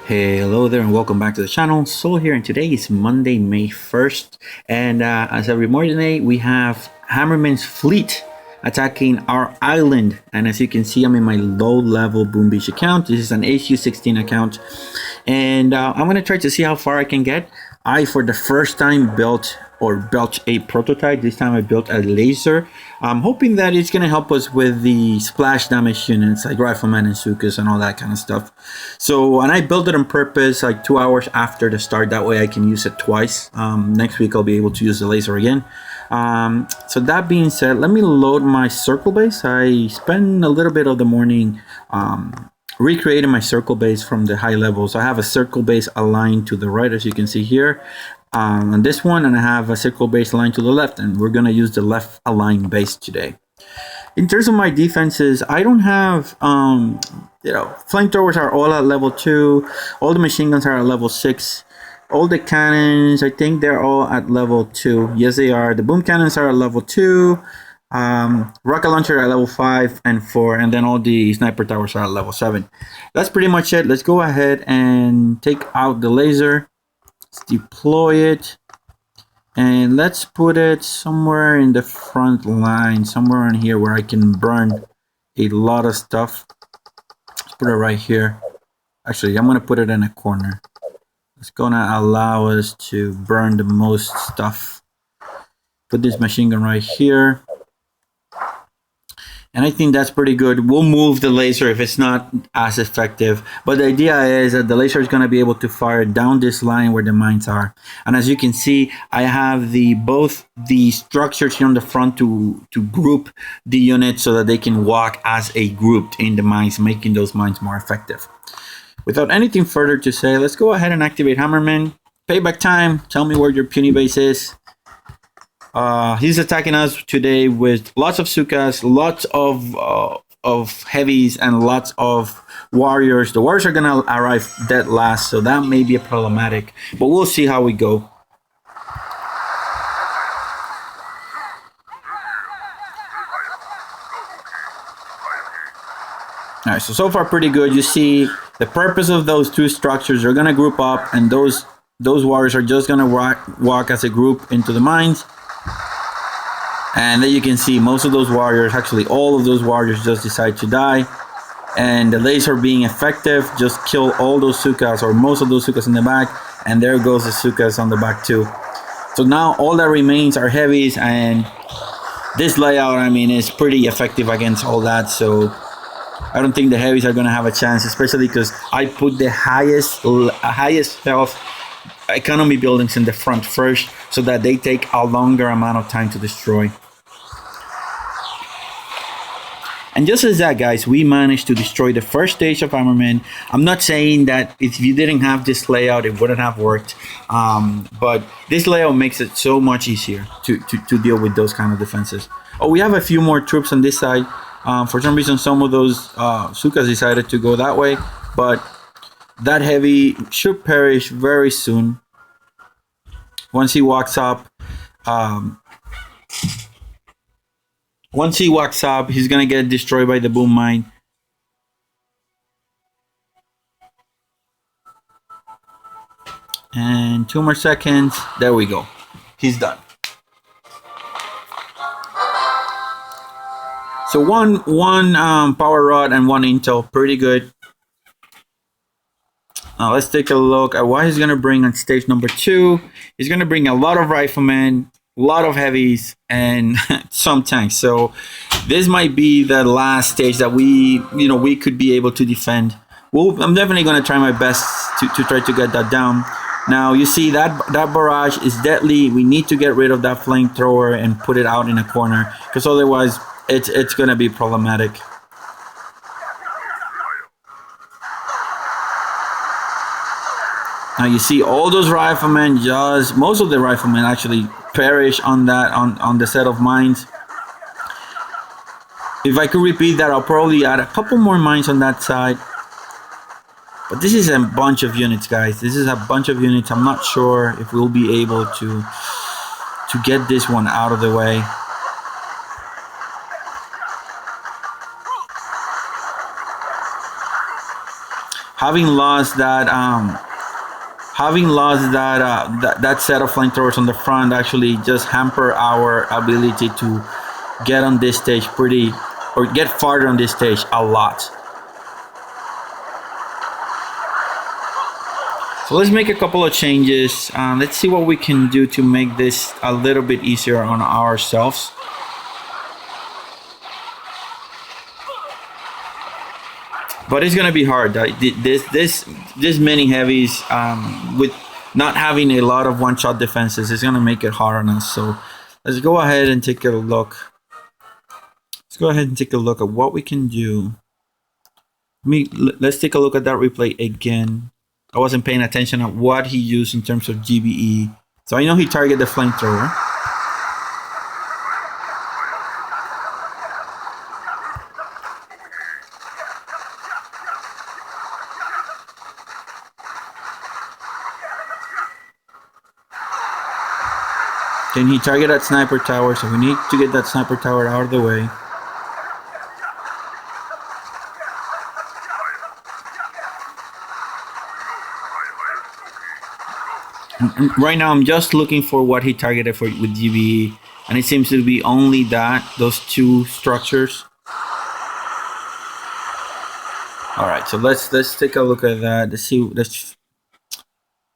Hello there and welcome back to the channel. Sol here, and today is Monday, May 1st, and as every morning we have Hammerman's Fleet attacking our island. And as you can see, I'm in my low level Boom Beach account. This is an HQ16 account, and I'm going to try to see how far I can get. I, for the first time, built a prototype. This time I built a lazor. I'm hoping that it's going to help us with the splash damage units like Rifleman and Sukas and all that kind of stuff. So, and I built it on purpose like 2 hours after the start. That way I can use it twice. Next week I'll be able to use the lazor again. So that being said, let me load my circle base. I spent a little bit of the morning recreating my circle base from the high level. So I have a circle base aligned to the right, as you can see here, on this one, and I have a circle base aligned to the left, and we're going to use the left aligned base today. In terms of my defenses, I don't have, flamethrowers are all at level 2, all the machine guns are at level 6, all the cannons, I think they're all at level 2. Yes, they are. The boom cannons are at level 2. Rocket launcher at level 5 and 4, and then all the sniper towers are at level 7. That's pretty much it. Let's go ahead and take out the lazor. Let's deploy it, and let's put it somewhere in the front line, somewhere in here where I can burn a lot of stuff. Let's put it right here. Actually, I'm gonna put it in a corner. It's gonna allow us to burn the most stuff. Put this machine gun right here. And I think that's pretty good. We'll move the lazor if it's not as effective. But the idea is that the lazor is going to be able to fire down this line where the mines are. And as you can see, I have both the structures here on the front to group the units so that they can walk as a group in the mines, making those mines more effective. Without anything further to say, let's go ahead and activate Hammerman. Payback time. Tell me where your puny base is. He's attacking us today with lots of Sukas, lots of heavies, and lots of warriors. The warriors are gonna arrive dead last, so that may be problematic, but we'll see how we go. All right, so far pretty good. You see the purpose of those two structures. They're gonna group up, and those warriors are just gonna walk as a group into the mines. And then you can see most of those warriors, actually all of those warriors, just decide to die. And the lazor being effective, just kill all those Sukas, or most of those Sukas in the back. And there goes the Sukas on the back too. So now all that remains are heavies, and this layout, I mean, is pretty effective against all that. So I don't think the heavies are going to have a chance, especially because I put the highest health economy buildings in the front first, so that they take a longer amount of time to destroy. And just as that, guys, we managed to destroy the first stage of Hammerman. I'm not saying that if you didn't have this layout, it wouldn't have worked. But this layout makes it so much easier to deal with those kind of defenses. Oh, we have a few more troops on this side. For some reason, some of those Sukas decided to go that way. But that heavy should perish very soon. Once he walks up, he's gonna get destroyed by the boom mine. And 2 more seconds. There we go. He's done. So one power rod and 1 intel, pretty good. Let's take a look at what he's gonna bring on stage number 2. He's gonna bring a lot of riflemen, a lot of heavies, and some tanks. So this might be the last stage that we could be able to defend. I'm definitely going to try my best to try to get that down. Now you see that barrage is deadly. We need to get rid of that flamethrower and put it out in a corner, because otherwise it's going to be problematic. Now you see all those riflemen, most of the riflemen actually perish on the set of mines. If I could repeat that, I'll probably add a couple more mines on that side. But this is a bunch of units, guys. This is a bunch of units. I'm not sure if we'll be able to get this one out of the way. having lost that that set of flamethrowers on the front actually just hamper our ability to get on this stage or get farther on this stage a lot. So let's make a couple of changes. Let's see what we can do to make this a little bit easier on ourselves. But it's gonna be hard. This many heavies with not having a lot of one-shot defenses is gonna make it hard on us. So let's go ahead and take a look. Let's go ahead and take a look at what we can do. Let's take a look at that replay again. I wasn't paying attention at what he used in terms of GBE. So I know he targeted the flamethrower. Then he targeted that sniper tower, so we need to get that sniper tower out of the way. Right now I'm just looking for what he targeted for with GBE, and it seems to be only those two structures. Alright, so let's take a look at that. Let's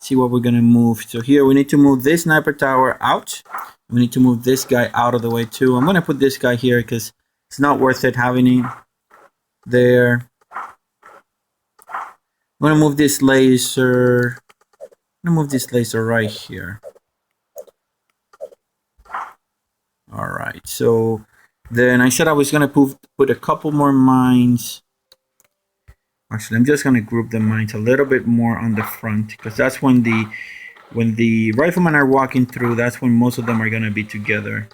see what we're gonna move. So here we need to move this sniper tower out. We need to move this guy out of the way too. I'm gonna put this guy here because it's not worth it having him there. I'm gonna move this laser. I'm gonna move this laser right here. Alright, so then I said I was gonna put a couple more mines. Actually, I'm just gonna group the mines a little bit more on the front, because that's when the riflemen are walking through, that's when most of them are gonna be together.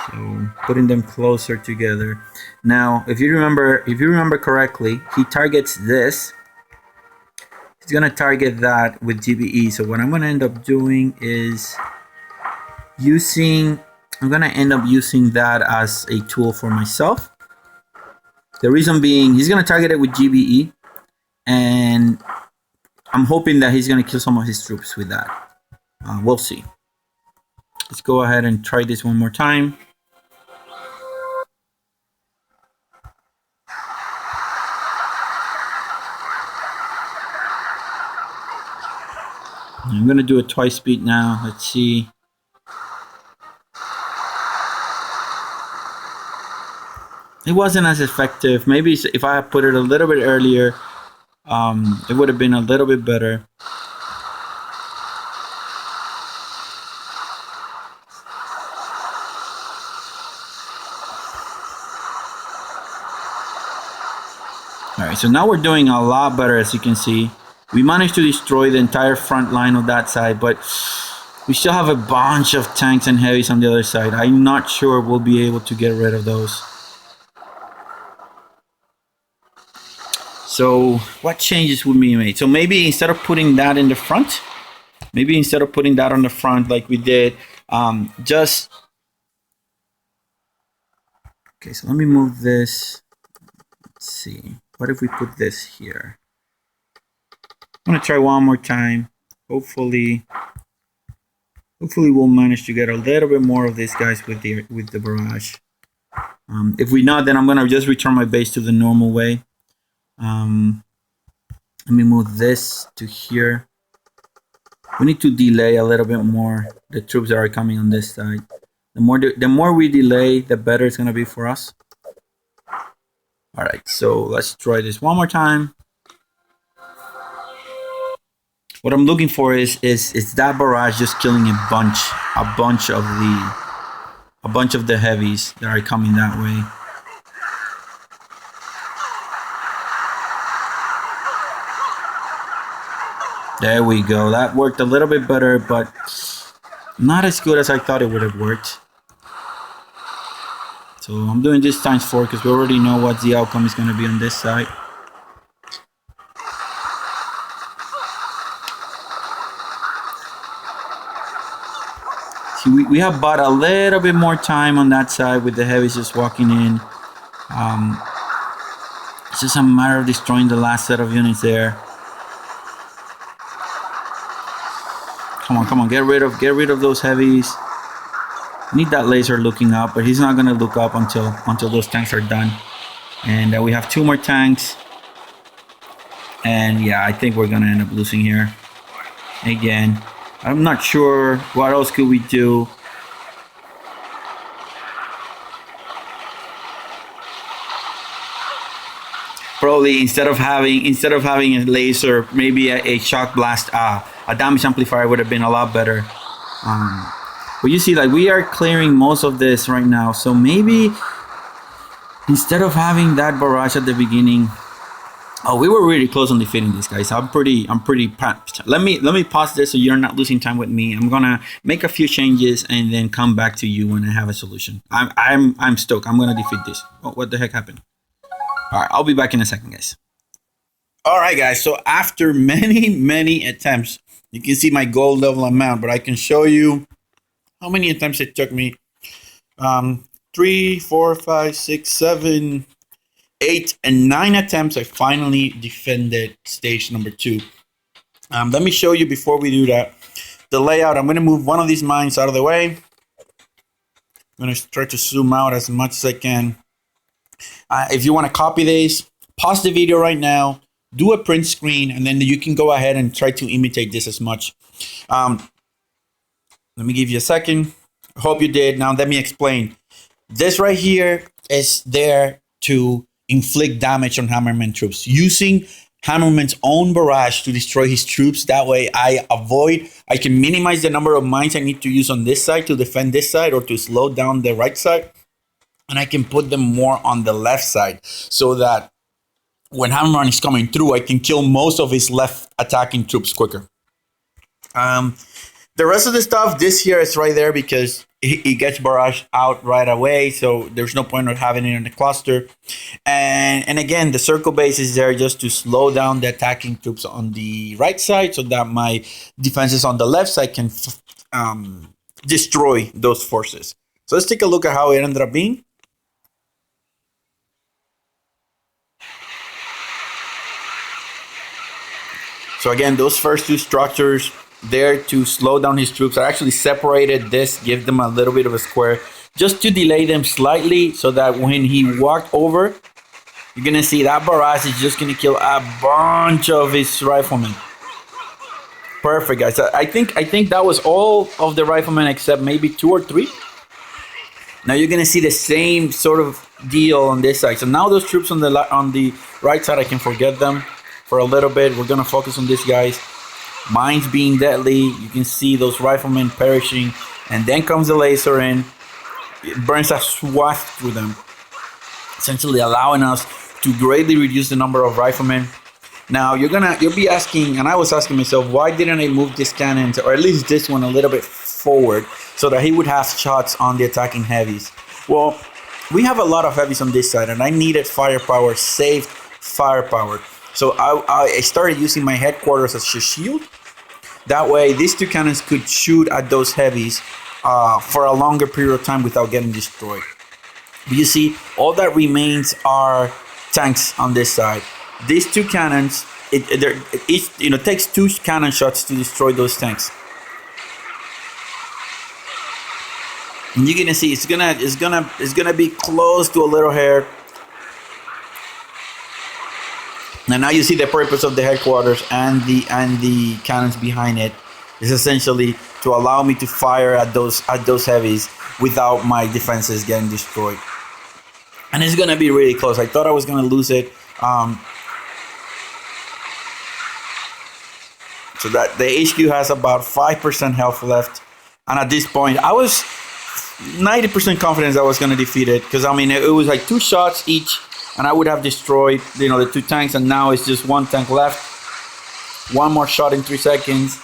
So putting them closer together. Now, if you remember correctly, he targets this. He's gonna target that with GBE. So what I'm gonna end up doing is I'm gonna end up using that as a tool for myself. The reason being, he's gonna target it with GBE, and I'm hoping that he's gonna kill some of his troops with that. We'll see. Let's go ahead and try this one more time. I'm gonna do it twice speed now. Let's see. It wasn't as effective. Maybe if I had put it a little bit earlier, it would have been a little bit better. Alright, so now we're doing a lot better, as you can see. We managed to destroy the entire front line of that side, but we still have a bunch of tanks and heavies on the other side. I'm not sure we'll be able to get rid of those. So what changes would be made? So maybe instead of putting that in the front, on the front like we did, okay, so let me move this. Let's see. What if we put this here? I'm gonna try one more time. Hopefully we'll manage to get a little bit more of these guys with the barrage. If we not, then I'm gonna just return my base to the normal way. Let me move this to here. We need to delay a little bit more the troops that are coming on this side. The more we delay, the better it's gonna be for us. All right, so let's try this one more time. What I'm looking for is that barrage just killing a bunch of the heavies that are coming that way. There we go. That worked a little bit better, but not as good as I thought it would have worked. So I'm doing this times 4 because we already know what the outcome is going to be on this side. See, we have bought a little bit more time on that side with the heavies just walking in. It's just a matter of destroying the last set of units there. Come on, get rid of those heavies. Need that laser looking up, but he's not gonna look up until those tanks are done. And we have 2 more tanks. And yeah, I think we're gonna end up losing here. Again, I'm not sure what else could we do. Probably instead of having a laser, maybe a shock blast, a damage amplifier would have been a lot better. But you see, like, we are clearing most of this right now, so maybe instead of having that barrage at the beginning, we were really close on defeating these guys. I'm pretty pumped. Let me pause this so you're not losing time with me. I'm gonna make a few changes and then come back to you when I have a solution. I'm stoked. I'm gonna defeat this. Oh, what the heck happened? All right, I'll be back in a second, guys. All right, guys. So after many attempts, you can see my gold level amount, but I can show you how many attempts it took me. 3, 4, 5, 6, 7, 8, and 9 attempts. I finally defended stage number 2. Let me show you before we do that the layout. I'm going to move one of these mines out of the way. I'm going to try to zoom out as much as I can. If you want to copy this, pause the video right now, do a print screen, and then you can go ahead and try to imitate this as much. Let me give you a second. I hope you did. Now let me explain. This right here is there to inflict damage on Hammerman troops, using Hammerman's own barrage to destroy his troops. That way I can minimize the number of mines I need to use on this side to defend this side or to slow down the right side. And I can put them more on the left side so that when Hammerman is coming through, I can kill most of his left attacking troops quicker. The rest of the stuff, this here is right there because it gets barraged out right away. So there's no point of having it in the cluster. And again, the circle base is there just to slow down the attacking troops on the right side so that my defenses on the left side can destroy those forces. So let's take a look at how it ended up being. So again, those first 2 structures there to slow down his troops. I actually separated this, give them a little bit of a square, just to delay them slightly so that when he walked over, you're going to see that barrage is just going to kill a bunch of his riflemen. Perfect, guys. I think that was all of the riflemen except maybe 2 or 3. Now you're going to see the same sort of deal on this side. So now those troops on the right side, I can forget them for a little bit. We're going to focus on these guys. Mines being deadly. You can see those riflemen perishing. And then comes the laser in. It burns a swath through them, essentially allowing us to greatly reduce the number of riflemen. Now you'll be asking, and I was asking myself, why didn't I move this cannon, or at least this one, a little bit forward so that he would have shots on the attacking heavies? Well, we have a lot of heavies on this side, and I needed firepower, saved firepower. So I started using my headquarters as a shield. That way, these 2 cannons could shoot at those heavies for a longer period of time without getting destroyed. But you see, all that remains are tanks on this side. These 2 cannons, it takes 2 cannon shots to destroy those tanks. And you're gonna see it's gonna be close to a little hair. And now you see the purpose of the headquarters and the cannons behind it is essentially to allow me to fire at those heavies without my defenses getting destroyed. And it's gonna be really close. I thought I was gonna lose it. So that the HQ has about 5% health left, and at this point, I was 90% confident I was gonna defeat it because I mean it was like 2 shots each. And I would have destroyed, the 2 tanks, and now it's just 1 tank left. 1 more shot in 3 seconds.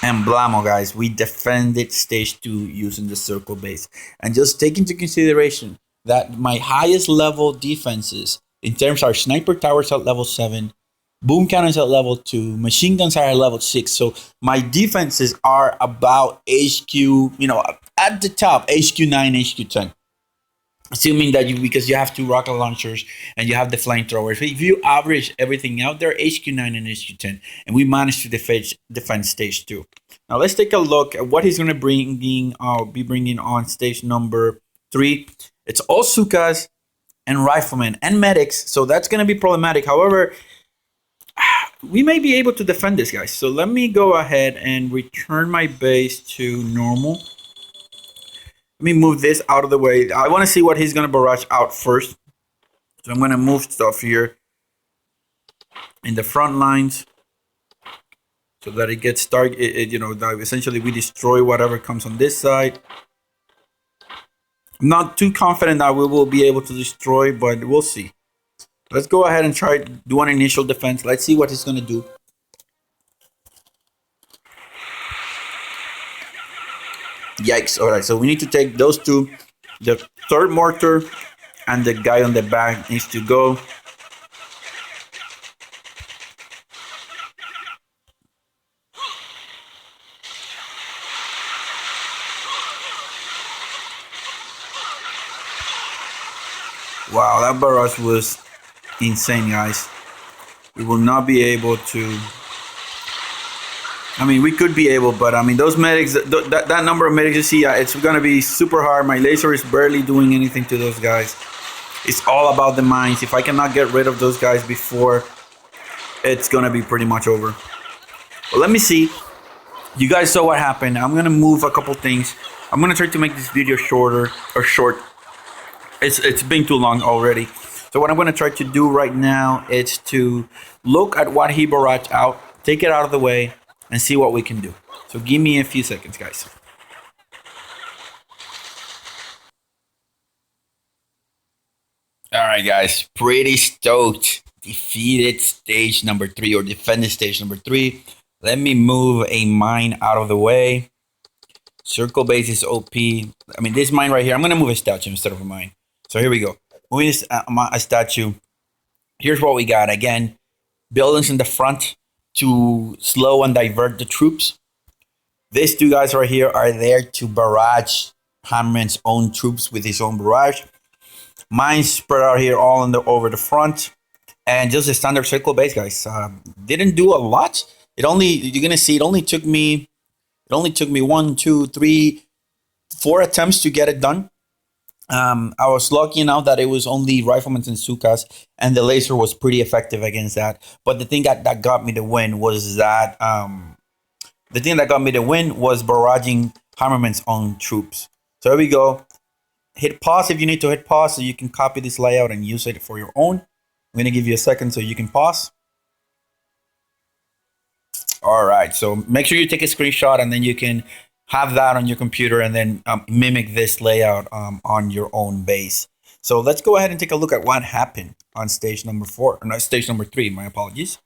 And blammo, guys, we defended stage 2 using the circle base. And just take into consideration that my highest level defenses in terms are sniper towers at level 7, boom cannons at level 2, machine guns are at level 6. So my defenses are about HQ, at the top, HQ9, HQ10. assuming that because you have 2 rocket launchers and you have the flamethrowers. If you average everything out there, HQ9 and HQ10, and we managed to defend stage 2. Now let's take a look at what he's going to be bringing on stage number 3. It's all Sukas and riflemen and medics, so that's going to be problematic. However, we may be able to defend this, guys. So let me go ahead and return my base to normal. Let me move this out of the way. I want to see what he's going to barrage out first. So I'm going to move stuff here in the front lines so that it gets started. Essentially we destroy whatever comes on this side. I'm not too confident that we will be able to destroy, but we'll see. Let's go ahead and try to do an initial defense. Let's see what he's going to do. Yikes. All right, so we need to take those 2. The 3rd mortar and the guy on the back needs to go. Wow, that barrage was insane, guys. We will not be able to... I mean, we could be able, but I mean, those medics, that number of medics you see, it's going to be super hard. My laser is barely doing anything to those guys. It's all about the mines. If I cannot get rid of those guys before, it's going to be pretty much over. But let me see. You guys saw what happened. I'm going to move a couple things. I'm going to try to make this video short. It's been too long already. So what I'm going to try to do right now is to look at what he barraged out, take it out of the way, and see what we can do. So give me a few seconds, guys. All right, guys, pretty stoked. Defeated stage number 3, or defended stage number 3. Let me move a mine out of the way. Circle base is OP. I mean, this mine right here, I'm going to move a statue instead of a mine. So here we go. Moving a statue. Here's what we got. Again, buildings in the front to slow and divert the troops. These 2 guys right here are there to barrage Hammerman's own troops with his own barrage. Mines spread out here all over the front. And just a standard circle base, guys. Didn't do a lot. You're gonna see it only took me 1, 2, 3, 4 attempts to get it done. I was lucky enough that it was only riflemen and Sukas, and the laser was pretty effective against that. But the thing that got me the win was barraging Hammerman's own troops. So here we go. Hit pause if you need to hit pause, so you can copy this layout and use it for your own. I'm gonna give you a second so you can pause. All right, so make sure you take a screenshot, and then you can have that on your computer and then mimic this layout on your own base. So let's go ahead and take a look at what happened on stage number 4, or not stage number 3, my apologies.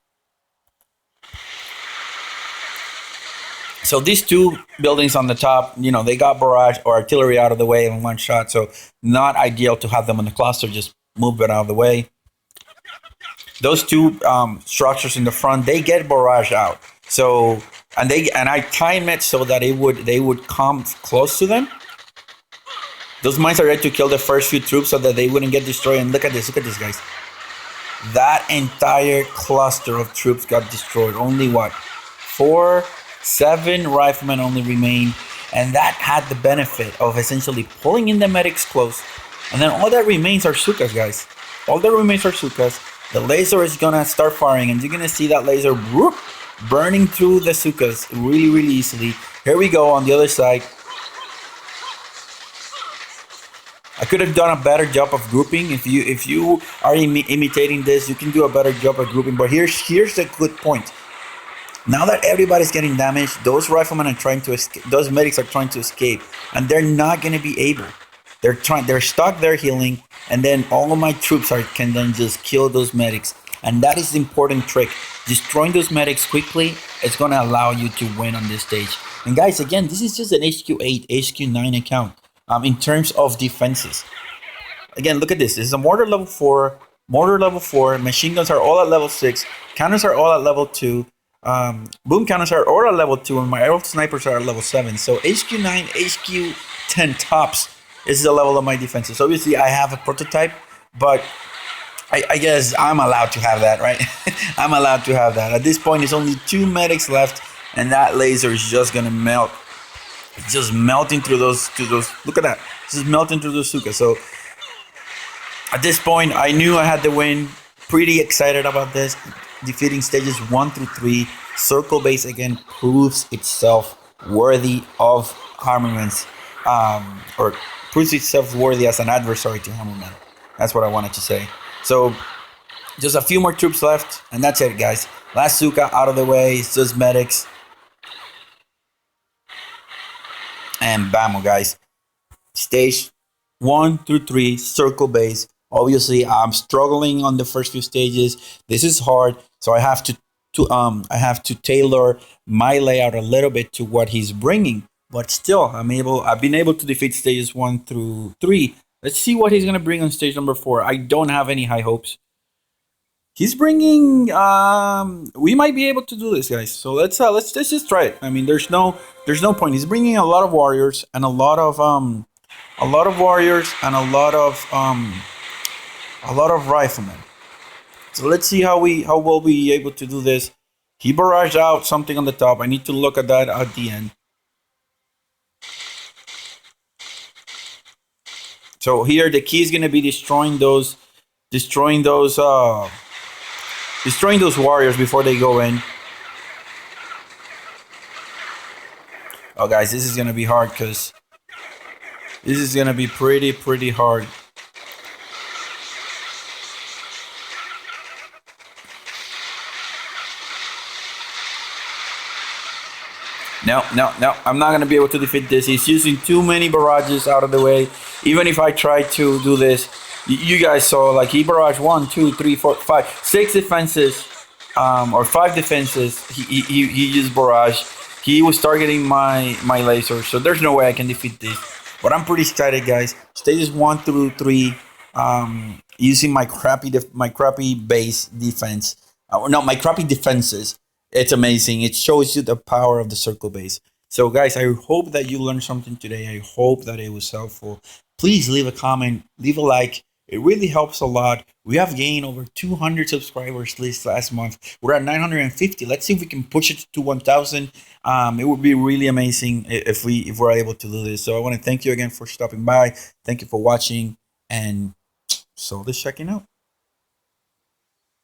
So these 2 buildings on the top, they got barrage or artillery out of the way in one shot. So not ideal to have them in the cluster, just move it out of the way. Those 2 structures in the front, they get barrage out. So, and I time it so that they would come close to them. Those mines are ready to kill the first few troops so that they wouldn't get destroyed. And look at this, guys. That entire cluster of troops got destroyed. Only what? 4, 7 riflemen only remain. And that had the benefit of essentially pulling in the medics close. And then all that remains are Sukas, guys. All that remains are Sukas. The laser is gonna start firing, and you're gonna see that laser whoop, burning through the Sukas really, really easily. Here we go on the other side. I could have done a better job of grouping. If you are imitating this, you can do a better job of grouping. But here's the good point. Now that everybody's getting damaged, those riflemen are trying to escape. Those medics are trying to escape, and they're not gonna be able. They're stuck there healing, and then all of my troops can then just kill those medics. And that is the important trick. Destroying those medics quickly is going to allow you to win on this stage. And guys, again, this is just an HQ8, HQ9 account in terms of defenses. Again, look at this. This is a mortar level 4, machine guns are all at level 6, cannons are all at level 2, boom cannons are all at level 2, and my arrow snipers are at level 7. So HQ9, HQ10 tops This is the level of my defenses. Obviously, I have a prototype, but I guess I'm allowed to have that, right? I'm allowed to have that. At this point, it's only 2 medics left, and that laser is just gonna melt. It's just melting through those. Look at that. It's just melting through the Suka. So at this point, I knew I had the win. Pretty excited about this. Defeating stages 1 through 3. Circle base again proves itself worthy of Hammerman's, or proves itself worthy as an adversary to Hammerman. That's what I wanted to say. So just a few more troops left, and that's it, guys. Last Suka out of the way. It's just medics. And bam, guys. Stage 1 through 3, circle base. Obviously, I'm struggling on the first few stages. This is hard, so I have to tailor my layout a little bit to what he's bringing. But still, I've been able to defeat stages 1 through 3. Let's see what he's gonna bring on stage number 4. I don't have any high hopes. He's bringing. We might be able to do this, guys. So let's just try it. I mean, there's no point. He's bringing a lot of warriors and a lot of riflemen. So let's see how we'll be able to do this. He barraged out something on the top. I need to look at that at the end. So here the key is gonna be destroying those warriors before they go in. Oh, guys, this is gonna be hard because this is gonna be pretty hard. No, I'm not going to be able to defeat this. He's using too many barrages out of the way. Even if I try to do this, you guys saw, like, he barraged 1, 2, 3, 4, 5, 6 defenses, or 5 defenses. He used barrage. He was targeting my laser, so there's no way I can defeat this. But I'm pretty excited, guys. Stages 1 through 3, using my crappy base defense. No, my crappy defenses. It's amazing. It shows you the power of the circle base. So, guys, I hope that you learned something today. I hope that it was helpful. Please leave a comment, leave a like. It really helps a lot. We have gained over 200 subscribers this last month. We're at 950. Let's see if we can push it to 1,000. It would be really amazing if we're able to do this. So I want to thank you again for stopping by. Thank you for watching, and so this checking out.